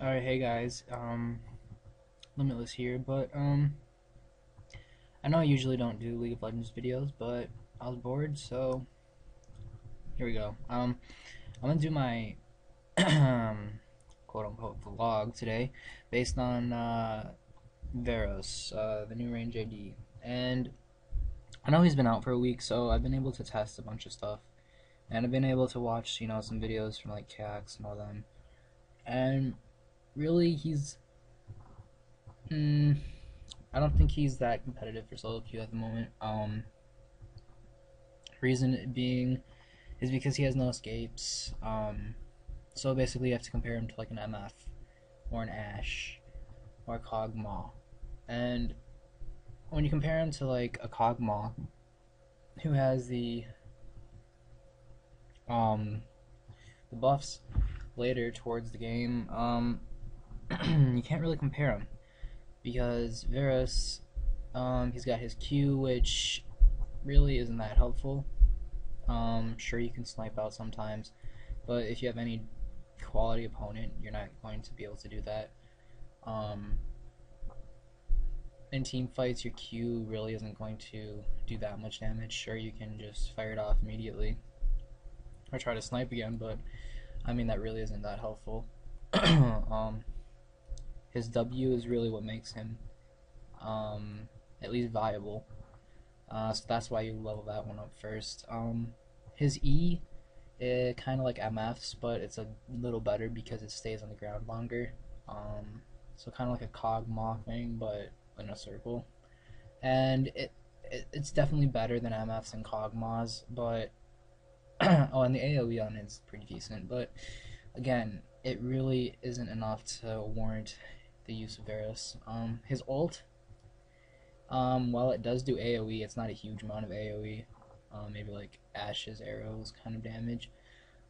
Alright, hey guys, Limitless here, but, I know I usually don't do League of Legends videos, but I was bored, so here we go. I'm gonna do my, quote-unquote vlog today, based on, Varus, the new range AD, and I know he's been out for a week, so I've been able to test a bunch of stuff, and I've been able to watch, some videos from, like, Cax and all them, and really, mm, I don't think he's that competitive for solo queue at the moment. Reason being is because he has no escapes. So basically, you have to compare him to like an MF or an Ashe or a Kog'Maw. And when you compare him to like a Kog'Maw who has um the buffs later towards the game, you can't really compare him because Varus, he's got his Q, which really isn't that helpful. Sure, you can snipe out sometimes, but if you have any quality opponent, you're not going to be able to do that. Um, in team fights, your Q really isn't going to do that much damage. Sure, you can just fire it off immediately or try to snipe again, but I mean, that really isn't that helpful. um, his W is really what makes him at least viable. So that's why you level that one up first. His E, kind of like MF's, but it's a little better because it stays on the ground longer. So kind of like a Kog'Maw thing, but in a circle. And it's definitely better than MF's and Kog'Maw's, but oh, and the AOE on it's pretty decent. But again, it really isn't enough to warrant the use of Varus. His ult, while it does do AOE, it's not a huge amount of AOE. Maybe like Ashe's arrows kind of damage.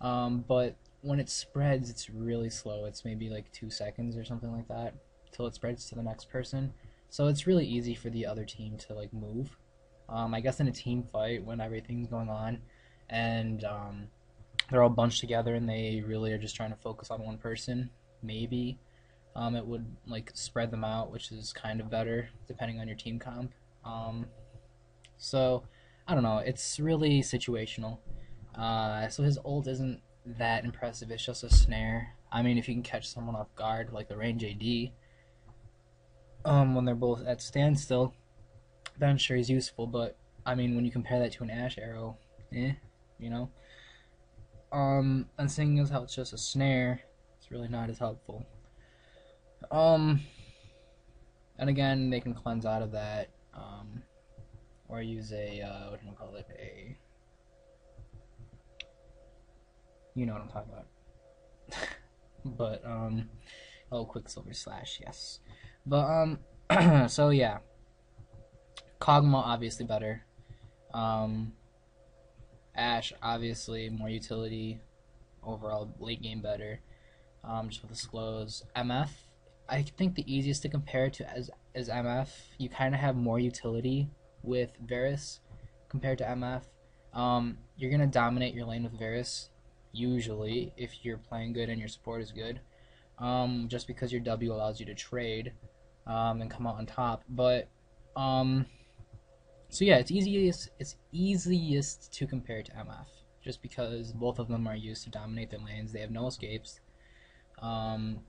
But when it spreads, it's really slow. It's maybe like 2 seconds or something like that till it spreads to the next person. So it's really easy for the other team to like move. I guess in a team fight when everything's going on and they're all bunched together and they really are just trying to focus on one person, maybe it would like spread them out, which is kind of better depending on your team comp. So I don't know. It's really situational. So his ult isn't that impressive. It's just a snare. I mean, if you can catch someone off guard, like the range AD, when they're both at standstill, then sure he's useful. But I mean, when you compare that to an Ashe arrow, you know. And seeing as how it's just a snare, it's really not as helpful. Um, and again, they can cleanse out of that, or use a what do you call it? You know what I'm talking about. But oh, Quicksilver Slash, yes. But so yeah, Kog'Maw obviously better. Um, Ashe obviously more utility. Overall late game better. Just with the slows. MF, I think the easiest to compare to as MF. You kind of have more utility with Varus compared to MF. You're gonna dominate your lane with Varus usually if you're playing good and your support is good. Just because your W allows you to trade and come out on top. But so yeah, it's easiest to compare to MF just because both of them are used to dominate their lanes. They have no escapes. Um,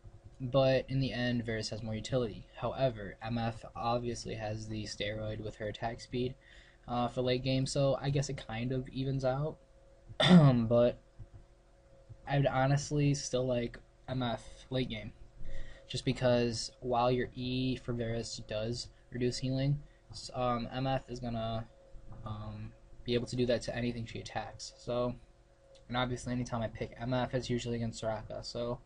but in the end, Varus has more utility. However, MF obviously has the steroid with her attack speed for late game, so I guess it kind of evens out. But I would honestly still like MF late game, just because while your E for Varus does reduce healing, MF is gonna be able to do that to anything she attacks. So, and obviously, anytime I pick MF, it's usually against Soraka. So,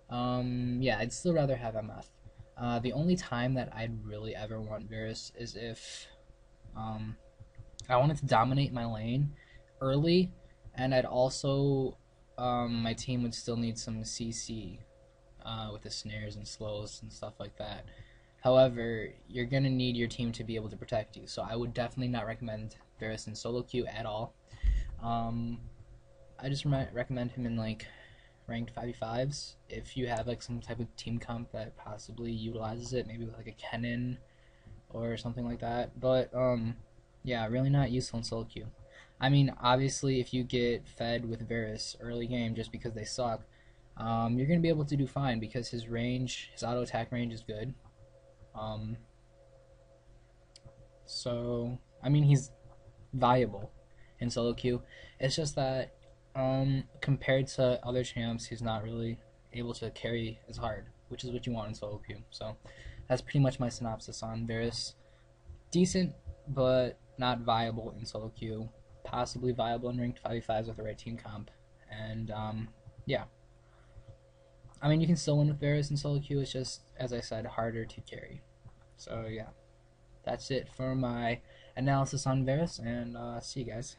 yeah, I'd still rather have MF. The only time that I'd really ever want Varus is if um, I wanted to dominate my lane early, and I'd also my team would still need some CC with the snares and slows and stuff like that. However, you're gonna need your team to be able to protect you, so I would definitely not recommend Varus in solo queue at all. Um, I just recommend him in like ranked 5v5s if you have like some type of team comp that possibly utilizes it, maybe with like a Kennen or something like that. But yeah, really not useful in solo queue. I mean, obviously, if you get fed with Varus early game just because they suck, you're gonna be able to do fine because his range, his auto attack range is good. Um, so I mean, he's valuable in solo queue. It's just that compared to other champs, he's not really able to carry as hard, which is what you want in solo queue. So that's pretty much my synopsis on Varus. Decent, but not viable in solo queue. Possibly viable in ranked 5v5s with the right team comp. And yeah, I mean you can still win with Varus in solo queue. It's just, as I said, harder to carry. So yeah, that's it for my analysis on Varus, and see you guys.